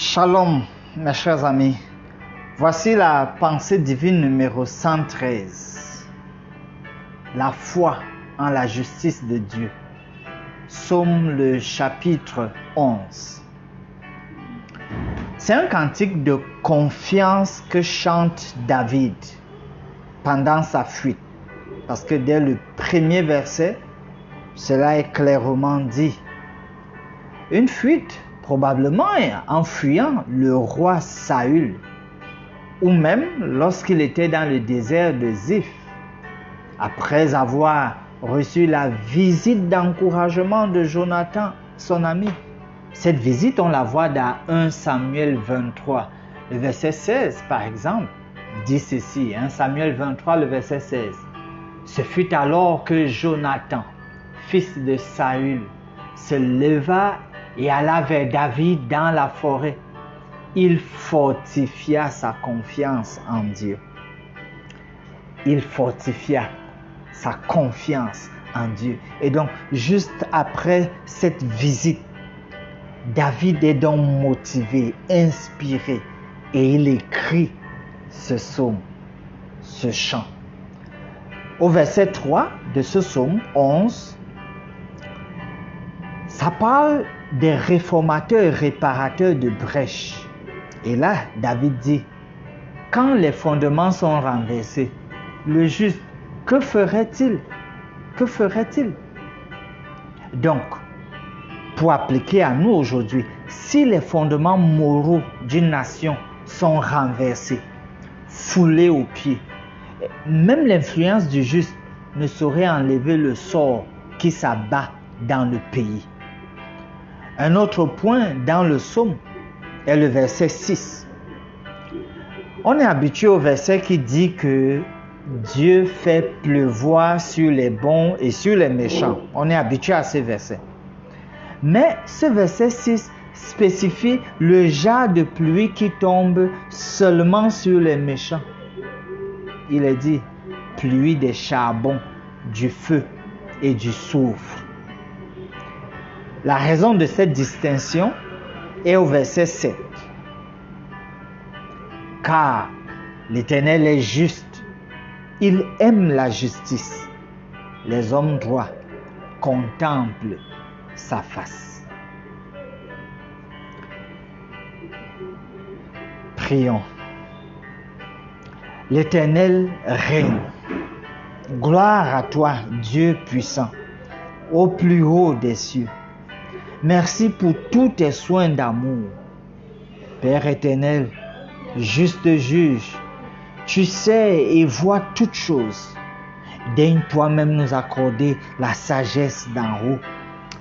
Shalom, mes chers amis. Voici la pensée divine numéro 113. La foi en la justice de Dieu. Psaume le chapitre 11. C'est un cantique de confiance que chante David pendant sa fuite. Parce que dès le premier verset, cela est clairement dit. Une fuite, probablement en fuyant le roi Saül, ou même lorsqu'il était dans le désert de Ziph, après avoir reçu la visite d'encouragement de Jonathan, son ami. Cette visite, on la voit dans 1 Samuel 23, le verset 16 par exemple, dit ceci, 1 Samuel 23, le verset 16. Ce fut alors que Jonathan, fils de Saül, se leva et alla vers David dans la forêt. Il fortifia sa confiance en Dieu. Il fortifia sa confiance en Dieu. Et donc, juste après cette visite, David est donc motivé, inspiré, et il écrit ce psaume, ce chant. Au verset 3 de ce psaume 11, ça parle des réformateurs et réparateurs de brèches. Et là, David dit, quand les fondements sont renversés, le juste, que ferait-il? Que ferait-il? Donc, pour appliquer à nous aujourd'hui, si les fondements moraux d'une nation sont renversés, foulés aux pieds, même l'influence du juste ne saurait enlever le sort qui s'abat dans le pays. Un autre point dans le psaume est le verset 6. On est habitué au verset qui dit que Dieu fait pleuvoir sur les bons et sur les méchants. On est habitué à ces versets. Mais ce verset 6 spécifie le genre de pluie qui tombe seulement sur les méchants. Il est dit pluie des charbons, du feu et du soufre. La raison de cette distinction est au verset 7. Car l'Éternel est juste, il aime la justice. Les hommes droits contemplent sa face. Prions. L'Éternel règne. Gloire à toi, Dieu puissant, au plus haut des cieux. Merci pour tous tes soins d'amour. Père éternel, juste juge, tu sais et vois toutes choses. Daigne toi-même nous accorder la sagesse d'en haut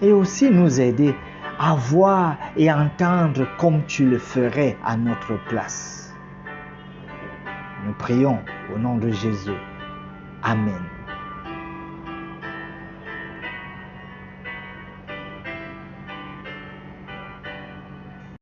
et aussi nous aider à voir et entendre comme tu le ferais à notre place. Nous prions au nom de Jésus. Amen.